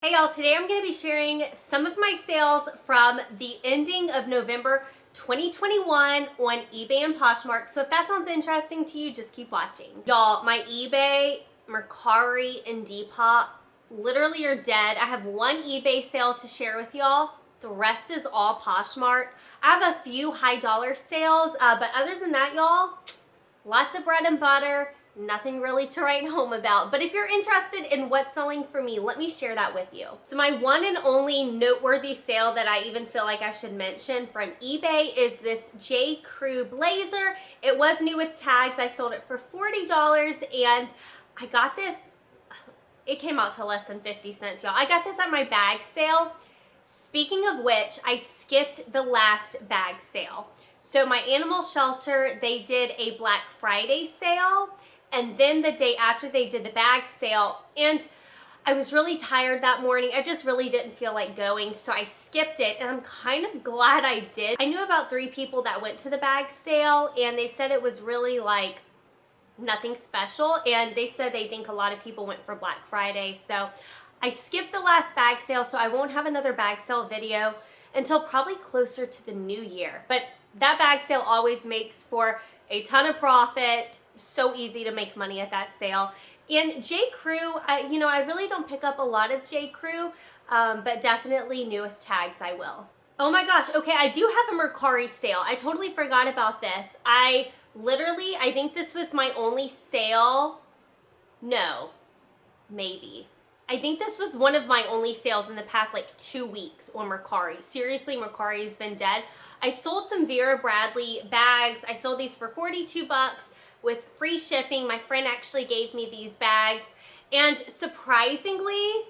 Hey y'all, today I'm going to be sharing some of my sales from the ending of November 2021 on eBay and Poshmark. So if that sounds interesting to you, just keep watching. Y'all, my eBay, MERCARI, and DEPOP literally are dead. I have one eBay sale to share with y'all. The rest is all Poshmark. I have a few high dollar sales, but other than that, y'all, lots of bread and butter. Nothing really to write home about, but if you're interested in what's selling for me, let me share that with you. So my one and only noteworthy sale that I even feel like I should mention from eBay is this JCrew Blazer. It was new with tags. I sold it for $40 and I got this, it came out to less than 50 cents, y'all. I got this at my bag sale. Speaking of which, I skipped the last bag sale. So my animal shelter, they did a Black Friday sale, and then the day after they did the bag sale, and I was really tired that morning. I just really didn't feel like going, so I skipped it, and I'm kind of glad I did. I knew about 3 people that went to the bag sale, and they said it was really like nothing special, and they said they think a lot of people went for Black Friday, so I skipped the last bag sale, so I won't have another bag sale video until probably closer to the new year. But that bag sale always makes for a ton of profit. So easy to make money at that sale. And JCrew, I really don't pick up a lot of JCrew, but definitely new with tags I will. Oh my gosh, okay, I do have a MERCARI sale. I totally forgot about this. I think this was my only sale. No, maybe. I think this was one of my only sales in the past like 2 weeks on MERCARI. Seriously, MERCARI has been dead. I sold some Vera Bradley bags. I sold these for 42 bucks with free shipping. My friend actually gave me these bags, and surprisingly,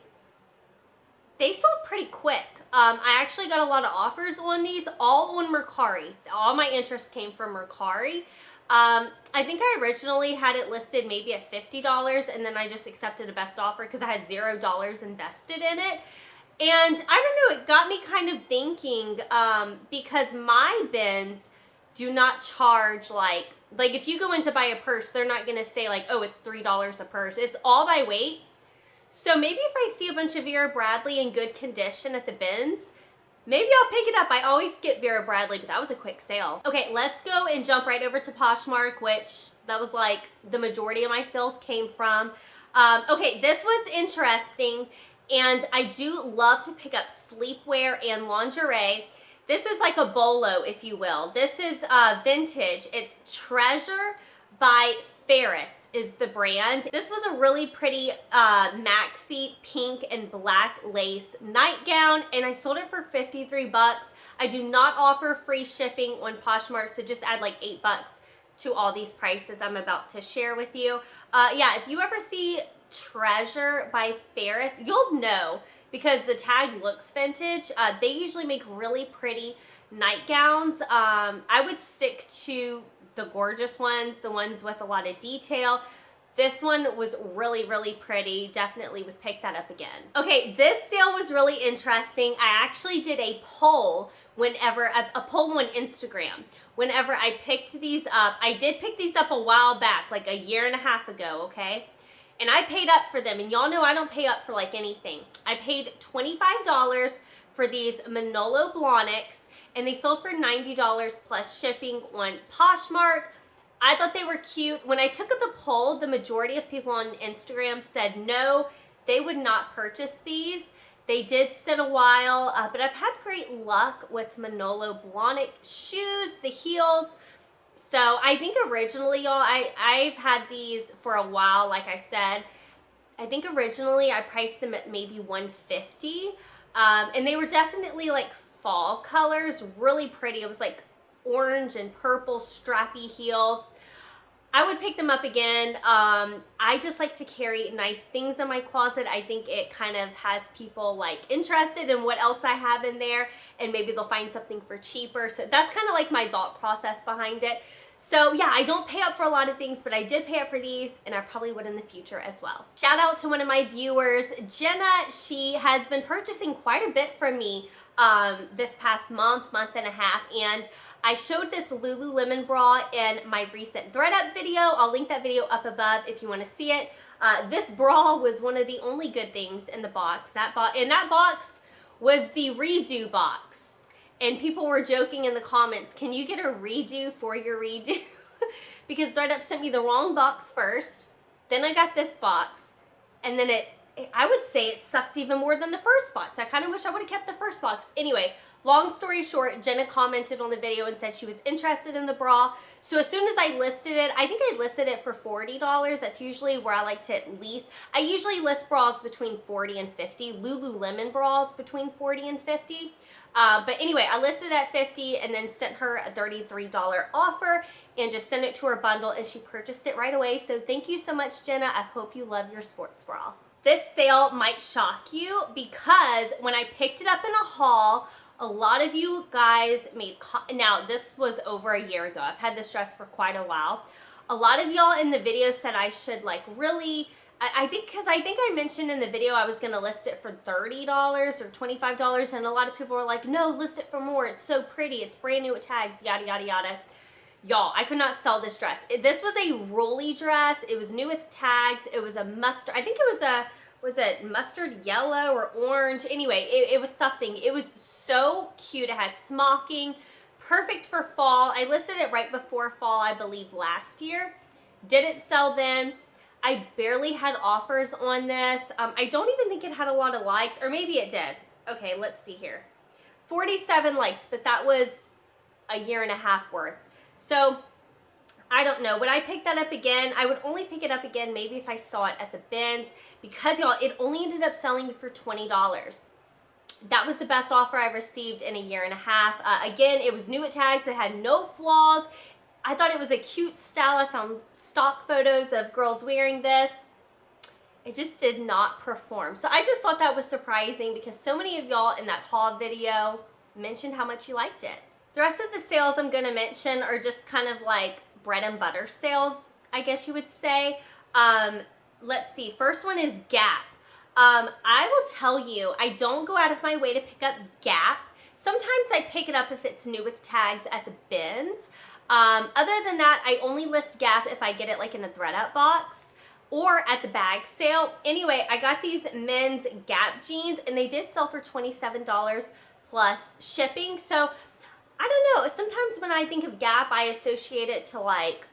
they sold pretty quick. I actually got a lot of offers on these, all on MERCARI. All my interest came from MERCARI. I think I originally had it listed maybe at $50, and then I just accepted a best offer because I had $0 invested in it. And I don't know, it got me kind of thinking, because my bins do not charge like if you go in to buy a purse, they're not going to say like, oh, it's $3 a purse. It's all by weight. So maybe if I see a bunch of Vera Bradley in good condition at the bins, maybe I'll pick it up. I always skip Vera Bradley, but that was a quick sale. Okay, let's go and jump right over to Poshmark, which that was like the majority of my sales came from. Okay, this was interesting, and I do love to pick up sleepwear and lingerie. This is like a bolo, if you will. This is vintage. It's Treasure by Ferris is the brand. This was a really pretty maxi pink and black lace nightgown, and I sold it for 53 bucks. I do not offer free shipping on Poshmark, so just add like 8 bucks to all these prices I'm about to share with you. Yeah, if you ever see Treasure by Ferris, you'll know because the tag looks vintage. They usually make really pretty nightgowns. I would stick to the gorgeous ones, the ones with a lot of detail. This one was really, really pretty. Definitely would pick that up again. Okay, this sale was really interesting. I actually did a poll a poll on Instagram. Whenever I picked these up, I did pick these up a while back, like a year and a half ago, okay? And I paid up for them, and y'all know I don't pay up for like anything. I paid $25 for these Manolo Blahniks, and they sold for $90 plus shipping on Poshmark. I thought they were cute. When I took the poll, the majority of people on Instagram said no, they would not purchase these. They did sit a while, but I've had great luck with Manolo Blahnik shoes, the heels. So I think originally, y'all, I've had these for a while, like I said. I think originally I priced them at maybe $150, and they were definitely like fall colors, really pretty. It was like orange and purple strappy heels. I would pick them up again. I just like to carry nice things in my closet. I think it kind of has people like interested in what else I have in there, and maybe they'll find something for cheaper. So that's kind of like my thought process behind it. So yeah, I don't pay up for a lot of things, but I did pay up for these, and I probably would in the future as well. Shout out to one of my viewers, Jenna. She has been purchasing quite a bit from me this past month and a half, and I showed this Lululemon bra in my recent thread up video. I'll link that video up above if you want to see it. This bra was one of the only good things in the box. And that box was the redo box. And people were joking in the comments, can you get a redo for your redo? Because Startup sent me the wrong box first. Then I got this box. And then I would say it sucked even more than the first box. I kind of wish I would have kept the first box. Anyway, long story short, Jenna commented on the video and said she was interested in the bra. So as soon as I listed it, I think I listed it for $40. That's usually where I like to at least, I usually list bras between $40 and $50. Lululemon bras between $40 and $50. But anyway, I listed at $50 and then sent her a $33 offer and just sent it to her bundle, and she purchased it right away. So thank you so much, Jenna. I hope you love your sports bra. This sale might shock you because when I picked it up in a haul, a lot of you guys made, now this was over a year ago. I've had this dress for quite a while. A lot of y'all in the video said I should like really, I think I mentioned in the video I was going to list it for $30 or $25, and a lot of people were like, no, list it for more. It's so pretty. It's brand new with tags, yada, yada, yada. Y'all, I could not sell this dress. This was a rolly dress. It was new with tags. It was a mustard, I think it was it mustard yellow or orange? Anyway, it was something. It was so cute. It had smocking, perfect for fall. I listed it right before fall, I believe, last year. Didn't sell then. I barely had offers on this. I don't even think it had a lot of likes, or maybe it did. Okay, let's see here. 47 likes, but that was a year and a half worth. So I don't know. Would I pick that up again? I would only pick it up again maybe if I saw it at the bins, because y'all, it only ended up selling for $20. That was the best offer I received in a year and a half. Again, it was new at tags. It had no flaws. I thought it was a cute style. I found stock photos of girls wearing this. It just did not perform. So I just thought that was surprising because so many of y'all in that haul video mentioned how much you liked it. The rest of the sales I'm going to mention are just kind of like bread and butter sales, I guess you would say. Let's see. First one is Gap. I will tell you, I don't go out of my way to pick up Gap. Sometimes I pick it up if it's new with tags at the bins. Other than that, I only list Gap if I get it like in a thread-up box or at the bag sale. Anyway, I got these men's Gap jeans, and they did sell for $27 plus shipping. So I don't know. Sometimes when I think of Gap, I associate it to like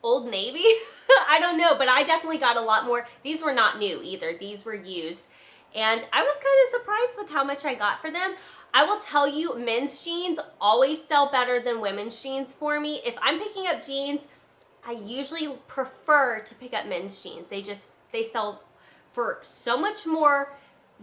Old Navy. I don't know, but I definitely got a lot more. These were not new either. These were used. And I was kind of surprised with how much I got for them. I will tell you, men's jeans always sell better than women's jeans for me. If I'm picking up jeans, I usually prefer to pick up men's jeans. They sell for so much more,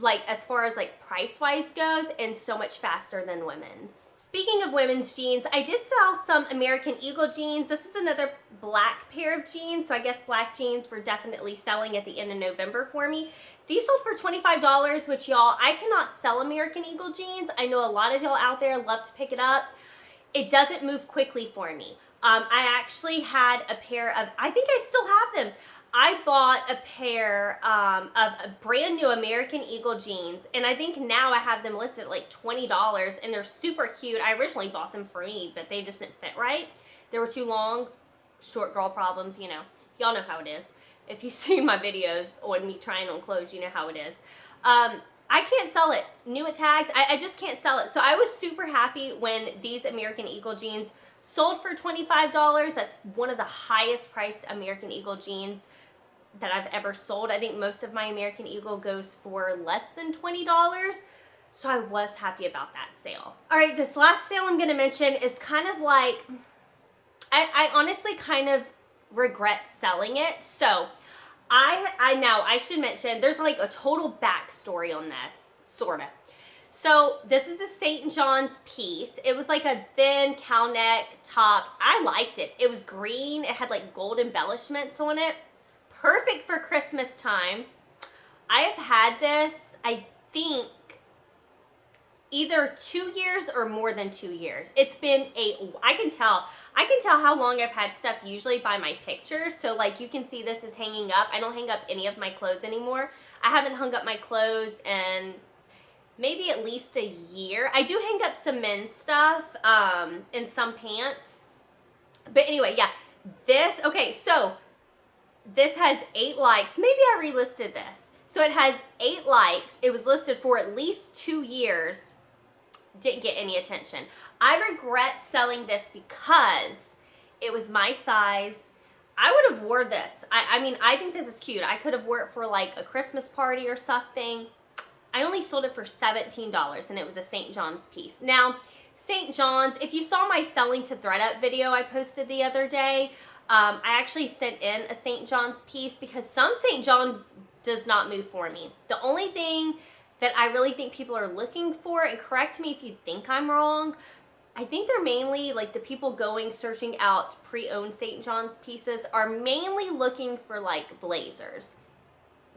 like as far as like price wise goes, and so much faster than women's. Speaking of women's jeans, I did sell some American Eagle jeans. This is another black pair of jeans, so I guess black jeans were definitely selling at the end of November for me. These sold for $25, which y'all, I cannot sell American Eagle jeans. I know a lot of y'all out there love to pick it up. It doesn't move quickly for me. I actually had a pair of, I think I still have them. I bought a pair of a brand new American Eagle jeans, and I think now I have them listed at like $20, and they're super cute. I originally bought them for me, but they just didn't fit right. They were too long, short girl problems, you know. Y'all know how it is. If you see my videos on me trying on clothes, you know how it is. I can't sell it. New at tags, I just can't sell it. So I was super happy when these American Eagle jeans sold for $25. That's one of the highest priced American Eagle jeans that I've ever sold. I think most of my American Eagle goes for less than $20. So I was happy about that sale. All right, this last sale I'm gonna mention is kind of like, I honestly kind of regret selling it. So I should mention, there's like a total backstory on this, sort of. So this is a St. John's piece. It was like a thin cow neck top. I liked it. It was green. It had like gold embellishments on it. Perfect for Christmas time. I have had this, I think, either 2 years or more than 2 years. It's been I can tell how long I've had stuff usually by my pictures. So like you can see this is hanging up. I don't hang up any of my clothes anymore. I haven't hung up my clothes in maybe at least a year. I do hang up some men's stuff and some pants. But anyway, yeah, okay, so This has 8 likes. Maybe I relisted this. So it has 8 likes. It was listed for at least 2 years. Didn't get any attention. I regret selling this because it was my size. I would have wore this. I mean, I think this is cute. I could have wore it for like a Christmas party or something. I only sold it for $17 and it was a St. John's piece. Now, St. John's, if you saw my selling to ThredUp video I posted the other day, I actually sent in a St. John's piece because some St. John does not move for me. The only thing that I really think people are looking for, and correct me if you think I'm wrong, I think they're mainly, like the people searching out pre-owned St. John's pieces are mainly looking for like blazers.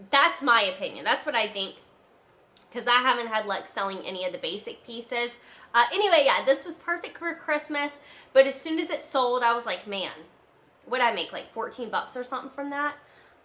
That's my opinion. That's what I think, because I haven't had luck selling any of the basic pieces. Anyway, yeah, this was perfect for Christmas, but as soon as it sold, I was like, man, what'd I make, like 14 bucks or something from that?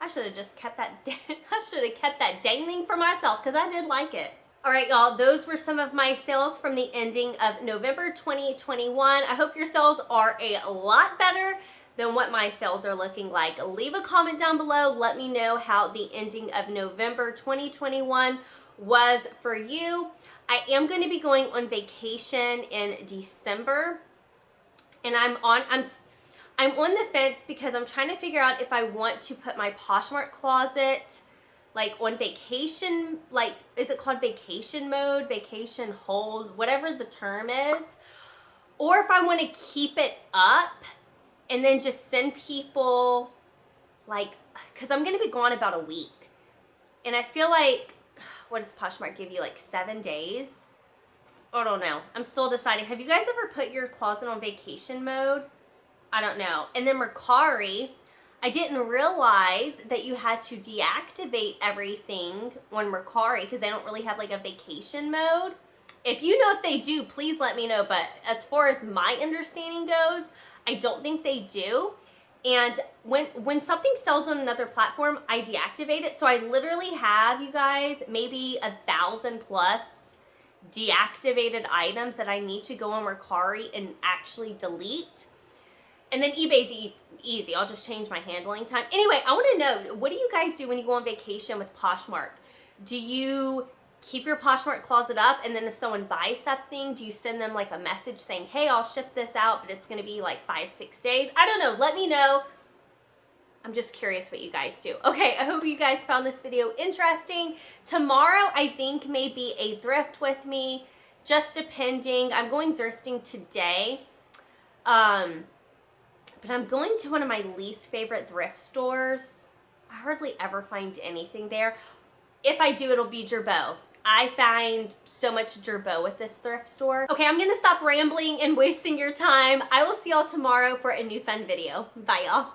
I should have just kept that, I should have kept that dangling for myself because I did like it. All right, y'all, those were some of my sales from the ending of November 2021. I hope your sales are a lot better than what my sales are looking like. Leave a comment down below. Let me know how the ending of November 2021 was for you. I am going to be going on vacation in December, and I'm on the fence because I'm trying to figure out if I want to put my Poshmark Closet like on vacation, like, is it called vacation mode, vacation hold, whatever the term is, or if I want to keep it up and then just send people, like, because I'm going to be gone about a week, and I feel like, what does Poshmark give you, like 7 days? I don't know. I'm still deciding. Have you guys ever put your closet on vacation mode? I don't know. And then MERCARI, I didn't realize that you had to deactivate everything on MERCARI because they don't really have like a vacation mode. If you know if they do, please let me know. But as far as my understanding goes, I don't think they do. And when something sells on another platform, I deactivate it. So I literally have, you guys, maybe 1,000 plus deactivated items that I need to go on MERCARI and actually delete. And then eBay's easy. I'll just change my handling time. Anyway, I want to know, what do you guys do when you go on vacation with Poshmark? Do you keep your Poshmark Closet up, and then if someone buys something, do you send them like a message saying, hey, I'll ship this out, but it's going to be like 5-6 days? I don't know. Let me know. I'm just curious what you guys do. Okay, I hope you guys found this video interesting. Tomorrow, I think, may be a thrift with me, just depending. I'm going thrifting today. But I'm going to one of my least favorite thrift stores. I hardly ever find anything there. If I do, it'll be Jerbo. I find so much Jerbo with this thrift store. Okay, I'm gonna stop rambling and wasting your time. I will see y'all tomorrow for a new fun video. Bye, y'all.